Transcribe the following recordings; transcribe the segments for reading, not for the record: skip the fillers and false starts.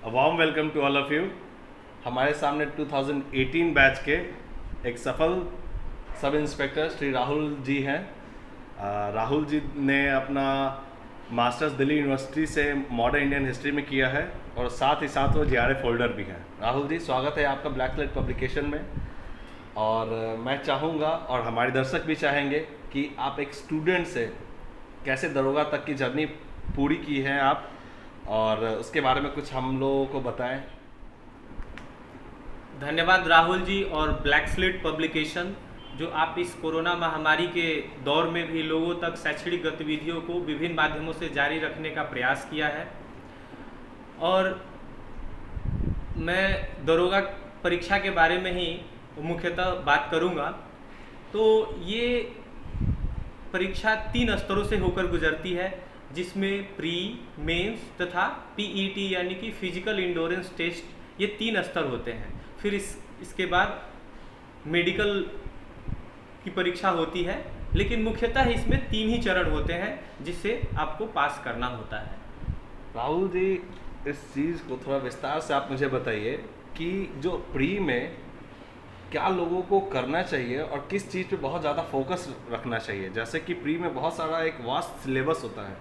Warm welcome to all of you. हमारे सामने 2018 batch के एक सफल सब इंस्पेक्टर श्री राहुल जी हैं। राहुल जी ने अपना मास्टर्स दिल्ली यूनिवर्सिटी से मॉडर्न इंडियन हिस्ट्री में किया है और साथ ही साथ वो जीआरएफ होल्डर भी हैं। राहुल जी, स्वागत है आपका ब्लैक स्लेट पब्लिकेशन में। और मैं चाहूँगा और हमारे दर्शक भी चाहेंगे कि आप एक स्टूडेंट से कैसे दरोगा तक की जर्नी पूरी की है आप, और उसके बारे में कुछ हम लोगों को बताएं। धन्यवाद राहुल जी और ब्लैक स्लेट पब्लिकेशन, जो आप इस कोरोना महामारी के दौर में भी लोगों तक शैक्षणिक गतिविधियों को विभिन्न माध्यमों से जारी रखने का प्रयास किया है। और मैं दरोगा परीक्षा के बारे में ही मुख्यतः बात करूंगा। तो ये परीक्षा 3 स्तरों से होकर गुजरती है, जिसमें प्री, मेंस तथा पीईटी यानी कि फिजिकल इंडोरेंस टेस्ट, ये 3 स्तर होते हैं। फिर इसके बाद मेडिकल की परीक्षा होती है, लेकिन मुख्यतः इसमें 3 ही चरण होते हैं जिससे आपको पास करना होता है। राहुल जी, इस चीज़ को थोड़ा विस्तार से आप मुझे बताइए कि जो प्री में क्या लोगों को करना चाहिए और किस चीज़ पे बहुत ज़्यादा फोकस रखना चाहिए। जैसे कि प्री में बहुत सारा एक वास्ट सिलेबस होता है,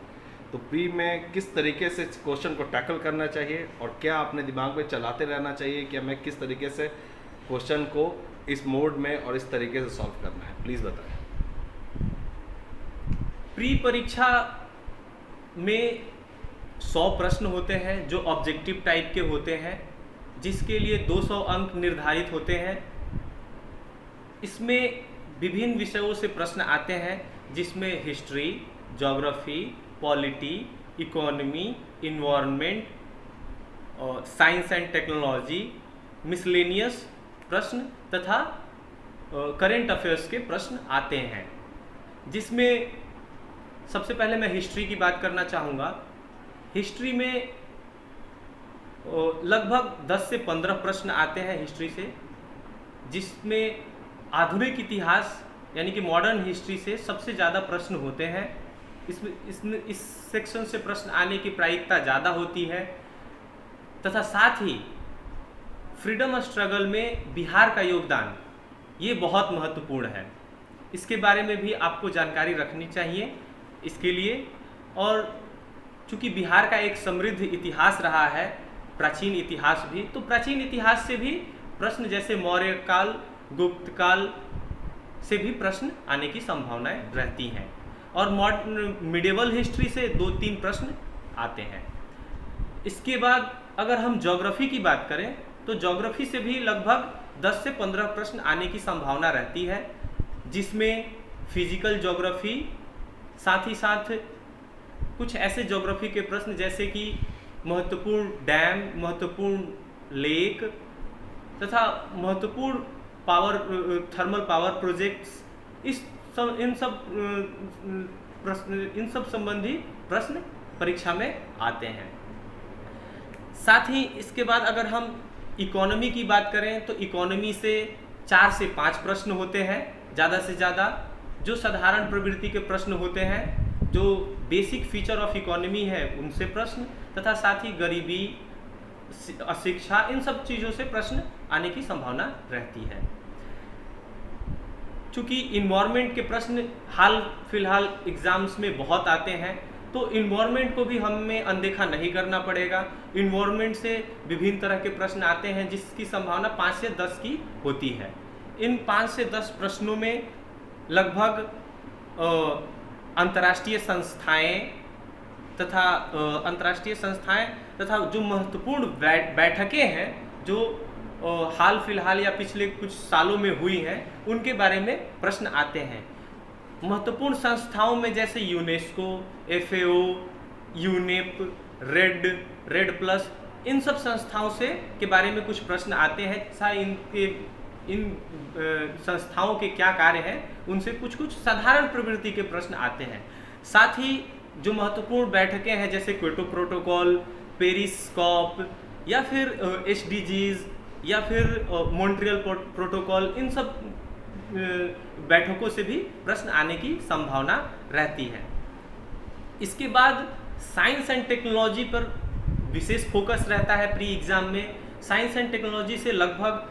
तो प्री में किस तरीके से क्वेश्चन को टैकल करना चाहिए और क्या अपने दिमाग में चलाते रहना चाहिए कि हमें किस तरीके से क्वेश्चन को इस मोड में और इस तरीके से सॉल्व करना है, प्लीज़ बताएं। प्री परीक्षा में 100 प्रश्न होते हैं जो ऑब्जेक्टिव टाइप के होते हैं, जिसके लिए 200 अंक निर्धारित होते हैं। इसमें विभिन्न विषयों से प्रश्न आते हैं, जिसमें history, geography, polity, economy, environment, science and technology, miscellaneous प्रश्न तथा करेंट अफेयर्स के प्रश्न आते हैं। जिसमें सबसे पहले मैं हिस्ट्री की बात करना चाहूँगा। हिस्ट्री में लगभग 10 से 15 प्रश्न आते हैं हिस्ट्री से, जिसमें आधुनिक इतिहास यानी कि मॉडर्न हिस्ट्री से सबसे ज़्यादा प्रश्न होते हैं। इस सेक्शन से प्रश्न आने की प्रायिकता ज़्यादा होती है, तथा साथ ही फ्रीडम स्ट्रगल में बिहार का योगदान ये बहुत महत्वपूर्ण है। इसके बारे में भी आपको जानकारी रखनी चाहिए इसके लिए। और चूँकि बिहार का एक समृद्ध इतिहास रहा है, प्राचीन इतिहास भी, तो प्राचीन इतिहास से भी प्रश्न जैसे मौर्य काल, गुप्त काल से भी प्रश्न आने की संभावनाएं रहती हैं। और मॉडर्न मिडिवल हिस्ट्री से 2-3 प्रश्न आते हैं। इसके बाद अगर हम ज्योग्राफी की बात करें तो ज्योग्राफी से भी लगभग 10 से 15 प्रश्न आने की संभावना रहती है, जिसमें फिजिकल ज्योग्राफी, साथ ही साथ कुछ ऐसे ज्योग्राफी के प्रश्न जैसे कि महत्वपूर्ण डैम, महत्वपूर्ण लेक तथा महत्वपूर्ण थर्मल पावर प्रोजेक्ट्स, इन सब संबंधी प्रश्न परीक्षा में आते हैं। साथ ही इसके बाद अगर हम इकोनॉमी की बात करें तो इकोनॉमी से 4 से 5 प्रश्न होते हैं ज़्यादा से ज़्यादा, जो साधारण प्रवृत्ति के प्रश्न होते हैं, जो बेसिक फीचर ऑफ इकोनॉमी है उनसे प्रश्न, तथा साथ ही गरीबी, अशिक्षा, इन सब चीज़ों से प्रश्न आने की संभावना रहती है। चूँकि इन्वायरमेंट के प्रश्न हाल फिलहाल एग्जाम्स में बहुत आते हैं, तो इन्वायरमेंट को भी हमें अनदेखा नहीं करना पड़ेगा। इन्वायरमेंट से विभिन्न तरह के प्रश्न आते हैं, जिसकी संभावना 5 से 10 की होती है। इन 5 से 10 प्रश्नों में लगभग अंतर्राष्ट्रीय संस्थाएं तथा जो महत्वपूर्ण बैठकें हैं जो हाल फिलहाल या पिछले कुछ सालों में हुई हैं, उनके बारे में प्रश्न आते हैं। महत्वपूर्ण संस्थाओं में जैसे UNESCO, FAO, UNEP, red plus, इन सब संस्थाओं से के बारे में कुछ प्रश्न आते हैं। इन संस्थाओं के क्या कार्य हैं, उनसे कुछ साधारण प्रवृत्ति के प्रश्न आते हैं। साथ ही जो महत्वपूर्ण बैठकें हैं जैसे क्योटो प्रोटोकॉल, पेरिस कॉप, या फिर SDGs, या फिर मॉन्ट्रियल प्रोटोकॉल, इन सब बैठकों से भी प्रश्न आने की संभावना रहती है। इसके बाद साइंस एंड टेक्नोलॉजी पर विशेष फोकस रहता है प्री एग्जाम में। साइंस एंड टेक्नोलॉजी से लगभग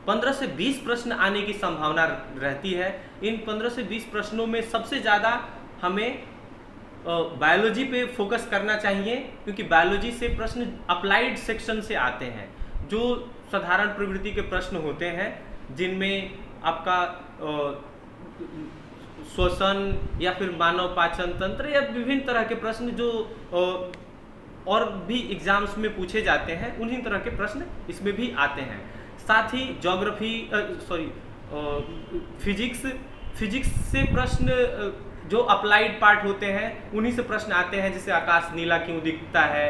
15 से 20 प्रश्न आने की संभावना रहती है। इन 15 से 20 प्रश्नों में सबसे ज़्यादा हमें बायोलॉजी पे फोकस करना चाहिए, क्योंकि बायोलॉजी से प्रश्न अप्लाइड सेक्शन से आते हैं। जो साधारण प्रवृत्ति के प्रश्न होते हैं जिनमें आपका श्वसन या फिर मानव पाचन तंत्र या विभिन्न तरह के प्रश्न जो और भी एग्जाम्स में पूछे जाते हैं, उन्हीं तरह के प्रश्न इसमें भी आते हैं। साथ ही ज्योग्राफी फिजिक्स से प्रश्न जो अप्लाइड पार्ट होते हैं उन्हीं से प्रश्न आते हैं, जैसे आकाश नीला क्यों दिखता है,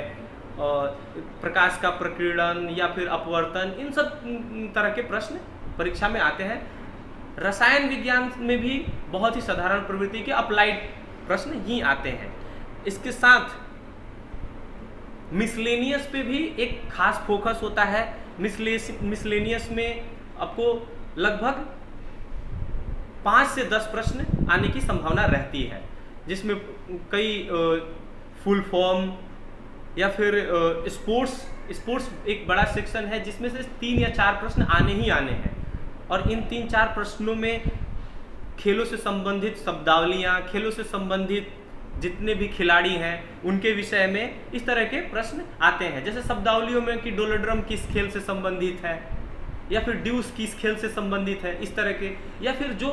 प्रकाश का प्रकीर्णन या फिर अपवर्तन, इन सब तरह के प्रश्न परीक्षा में आते हैं। रसायन विज्ञान में भी बहुत ही साधारण प्रवृत्ति के अप्लाइड प्रश्न ही आते हैं। इसके साथ मिसलेनियस पे भी एक खास फोकस होता है। मिसलेनियस में आपको लगभग 5 से 10 प्रश्न आने की संभावना रहती है, जिसमें कई फुल फॉर्म या फिर स्पोर्ट्स एक बड़ा सेक्शन है, जिसमें से 3 या 4 प्रश्न आने ही आने हैं। और इन 3-4 प्रश्नों में खेलों से संबंधित शब्दावलियाँ, खेलों से संबंधित जितने भी खिलाड़ी हैं उनके विषय में इस तरह के प्रश्न आते हैं। जैसे शब्दावलियों में कि डोलोड्रम किस खेल से संबंधित है, या फिर ड्यूस किस खेल से संबंधित है, इस तरह के, या फिर जो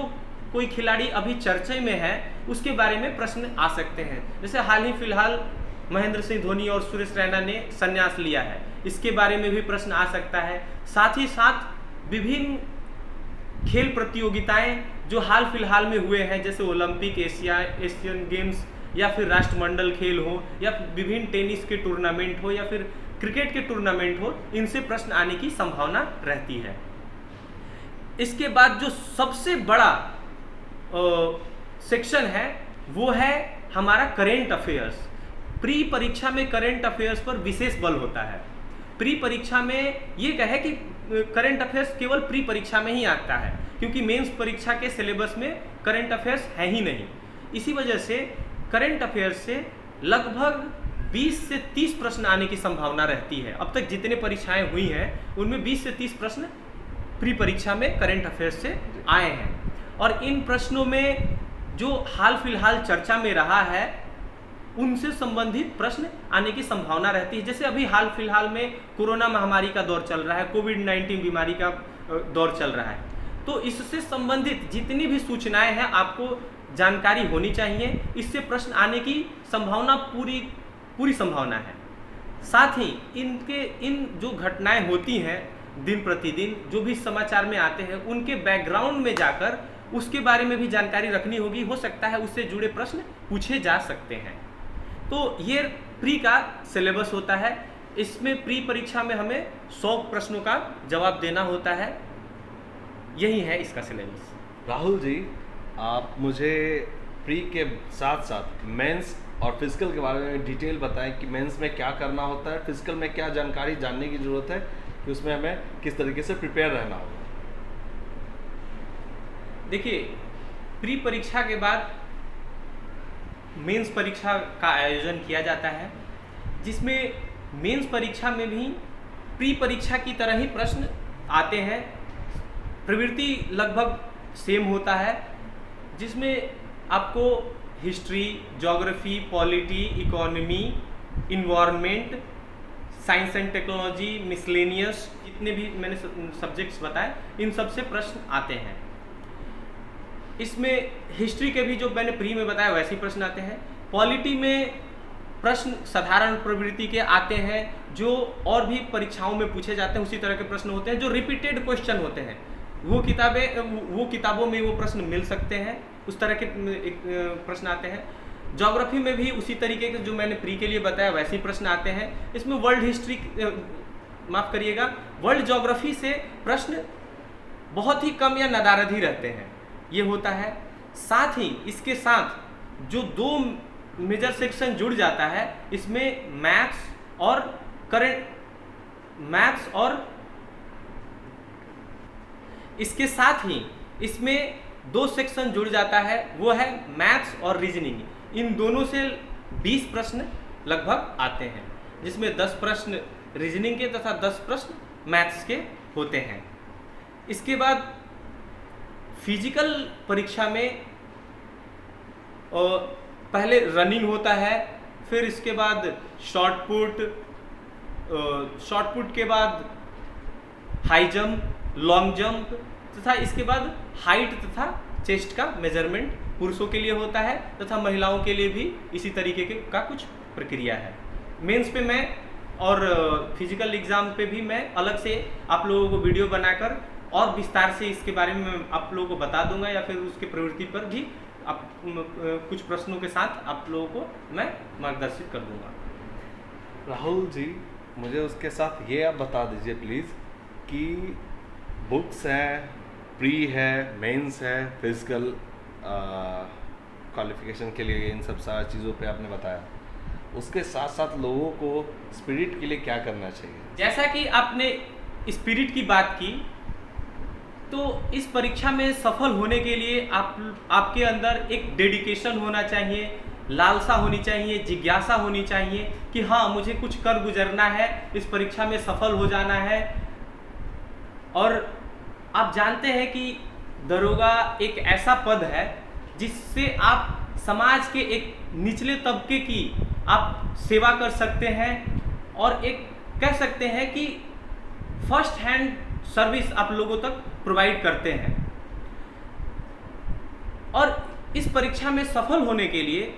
कोई खिलाड़ी अभी चर्चा में है उसके बारे में प्रश्न आ सकते हैं। जैसे हाल ही फिलहाल महेंद्र सिंह धोनी और सुरेश रैना ने संन्यास लिया है, इसके बारे में भी प्रश्न आ सकता है। साथ ही साथ विभिन्न खेल प्रतियोगिताएं जो हाल फिलहाल में हुए हैं, जैसे ओलंपिक, एशियन गेम्स या फिर राष्ट्रमंडल खेल हो, या विभिन्न टेनिस के टूर्नामेंट हो, या फिर क्रिकेट के टूर्नामेंट हो, इनसे प्रश्न आने की संभावना रहती है। इसके बाद जो सबसे बड़ा सेक्शन है वो है हमारा करेंट अफेयर्स। प्री परीक्षा में करेंट अफेयर्स पर विशेष बल होता है। प्री परीक्षा में ये कहे कि करेंट अफेयर्स केवल प्री परीक्षा में ही आता है, क्योंकि मेंस परीक्षा के सिलेबस में करेंट अफेयर्स है ही नहीं। इसी वजह से करेंट अफेयर्स से लगभग 20 से 30 प्रश्न आने की संभावना रहती है। अब तक जितने परीक्षाएं हुई हैं उनमें 20 से 30 प्रश्न प्री परीक्षा में करेंट अफेयर्स से आए हैं। और इन प्रश्नों में जो हाल फिलहाल चर्चा में रहा है उनसे संबंधित प्रश्न आने की संभावना रहती है। जैसे अभी हाल फिलहाल में कोरोना महामारी का दौर चल रहा है, कोविड-19 बीमारी का दौर चल रहा है, तो इससे संबंधित जितनी भी सूचनाएं हैं आपको जानकारी होनी चाहिए। इससे प्रश्न आने की संभावना पूरी संभावना है। साथ ही इन जो घटनाएं होती हैं दिन प्रतिदिन, जो भी समाचार में आते हैं, उनके बैकग्राउंड में जाकर उसके बारे में भी जानकारी रखनी होगी। हो सकता है उससे जुड़े प्रश्न पूछे जा सकते हैं। तो ये प्री का सिलेबस होता है। इसमें प्री परीक्षा में हमें 100 प्रश्नों का जवाब देना होता है। यही है इसका सिलेबस। राहुल जी, आप मुझे प्री के साथ साथ मेंस और फिजिकल के बारे में डिटेल बताएं कि मेंस में क्या करना होता है, फिजिकल में क्या जानकारी जानने की ज़रूरत है, कि उसमें हमें किस तरीके से प्रिपेयर रहना होगा। देखिए, प्री परीक्षा के बाद मेंस परीक्षा का आयोजन किया जाता है, जिसमें मेंस परीक्षा में भी प्री परीक्षा की तरह ही प्रश्न आते हैं। प्रवृत्ति लगभग सेम होता है, जिसमें आपको history, geography, polity, economy, environment, science and technology, miscellaneous, जितने भी मैंने सब्जेक्ट्स बताए, इन सब से प्रश्न आते हैं। इसमें हिस्ट्री के भी जो मैंने प्री में बताया वैसे ही प्रश्न आते हैं। पॉलिटी में प्रश्न साधारण प्रवृत्ति के आते हैं, जो और भी परीक्षाओं में पूछे जाते हैं, उसी तरह के प्रश्न होते हैं, जो रिपीटेड क्वेश्चन होते हैं। वो किताबों में वो प्रश्न मिल सकते हैं, उस तरह के प्रश्न आते हैं। ज्योग्राफी में भी उसी तरीके के जो मैंने प्री के लिए बताया वैसे ही प्रश्न आते हैं। इसमें वर्ल्ड ज्योग्राफी से प्रश्न बहुत ही कम या नदारद ही रहते हैं, ये होता है। साथ ही इसके साथ जो 2 मेजर सेक्शन जुड़ जाता है, इसमें मैथ्स और इसके साथ ही इसमें 2 सेक्शन जुड़ जाता है, वो है मैथ्स और रीजनिंग। इन दोनों से 20 प्रश्न लगभग आते हैं। जिसमें 10 प्रश्न रीजनिंग के तथा 10 प्रश्न मैथ्स के होते हैं। इसके बाद फिजिकल परीक्षा में पहले रनिंग होता है, फिर इसके बाद शॉर्ट पुट के बाद हाई जंप, लॉन्ग जंप तथा इसके बाद हाइट तथा चेस्ट का मेजरमेंट पुरुषों के लिए होता है तथा महिलाओं के लिए भी इसी तरीके का कुछ प्रक्रिया है। मेंस पे मैं और फिजिकल एग्जाम पे भी मैं अलग से आप लोगों को वीडियो बनाकर और विस्तार से इसके बारे में आप लोगों को बता दूंगा, या फिर उसके प्रवृत्ति पर भी आप कुछ प्रश्नों के साथ आप लोगों को मैं मार्गदर्शित कर दूंगा। राहुल जी, मुझे उसके साथ ये आप बता दीजिए प्लीज़ कि बुक्स हैं, प्री है, मेंस है, फिजिकल क्वालिफिकेशन के लिए, इन सब सारी चीज़ों पे आपने बताया, उसके साथ साथ लोगों को स्पिरिट के लिए क्या करना चाहिए? जैसा कि आपने स्पिरिट की बात की, तो इस परीक्षा में सफल होने के लिए आपके अंदर एक डेडिकेशन होना चाहिए, लालसा होनी चाहिए, जिज्ञासा होनी चाहिए कि हाँ मुझे कुछ कर गुजरना है, इस परीक्षा में सफल हो जाना है। और आप जानते हैं कि दरोगा एक ऐसा पद है जिससे आप समाज के एक निचले तबके की आप सेवा कर सकते हैं और एक कह सकते हैं कि फर्स्ट हैंड सर्विस आप लोगों तक प्रोवाइड करते हैं। और इस परीक्षा में सफल होने के लिए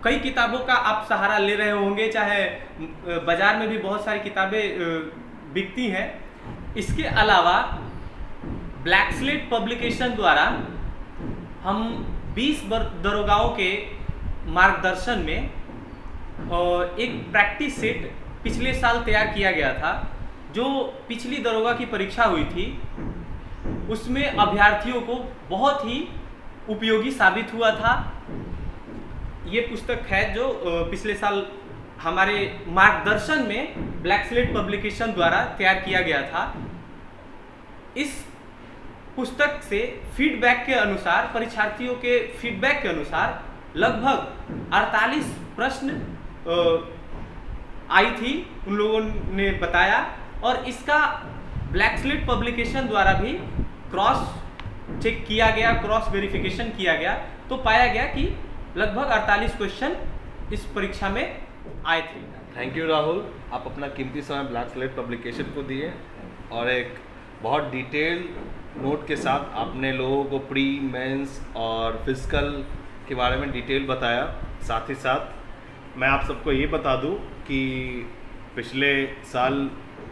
कई किताबों का आप सहारा ले रहे होंगे, चाहे बाजार में भी बहुत सारी किताबें बिकती हैं। इसके अलावा ब्लैक स्लेट पब्लिकेशन द्वारा हम 20 दरोगाओं के मार्गदर्शन में एक प्रैक्टिस सेट पिछले साल तैयार किया गया था, जो पिछली दरोगा की परीक्षा हुई थी उसमें अभ्यर्थियों को बहुत ही उपयोगी साबित हुआ था। ये पुस्तक है जो पिछले साल हमारे मार्गदर्शन में ब्लैक स्लेट पब्लिकेशन द्वारा तैयार किया गया था। इस पुस्तक से फीडबैक के अनुसार, परीक्षार्थियों के फीडबैक के अनुसार लगभग 48 प्रश्न आई थी, उन लोगों ने बताया। और इसका ब्लैक स्लेट पब्लिकेशन द्वारा भी क्रॉस चेक किया गया, क्रॉस वेरिफिकेशन किया गया, तो पाया गया कि लगभग 48 क्वेश्चन इस परीक्षा में आए थे। थैंक यू राहुल, आप अपना कीमती समय ब्लैक स्लेट पब्लिकेशन को दिए और एक बहुत डिटेल नोट के साथ आपने लोगों को प्री, मेंस और फिजिकल के बारे में डिटेल बताया। साथ ही साथ मैं आप सबको ये बता दूं कि पिछले साल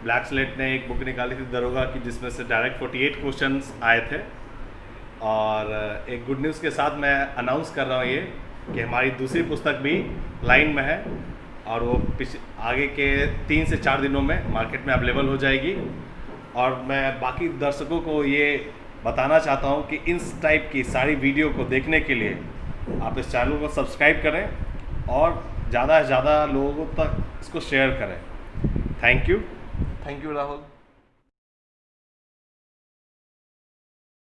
ब्लैक स्लेट ने एक बुक निकाली थी दरोगा की, जिसमें से डायरेक्ट 48 क्वेश्चंस आए थे। और एक गुड न्यूज़ के साथ मैं अनाउंस कर रहा हूँ ये कि हमारी दूसरी पुस्तक भी लाइन में है और वो आगे के 3 से 4 दिनों में मार्केट में अवेलेबल हो जाएगी। और मैं बाकी दर्शकों को ये बताना चाहता हूँ कि इस टाइप की सारी वीडियो को देखने के लिए आप इस चैनल को सब्सक्राइब करें और ज़्यादा से ज़्यादा लोगों तक इसको शेयर करें। Thank you Rahul.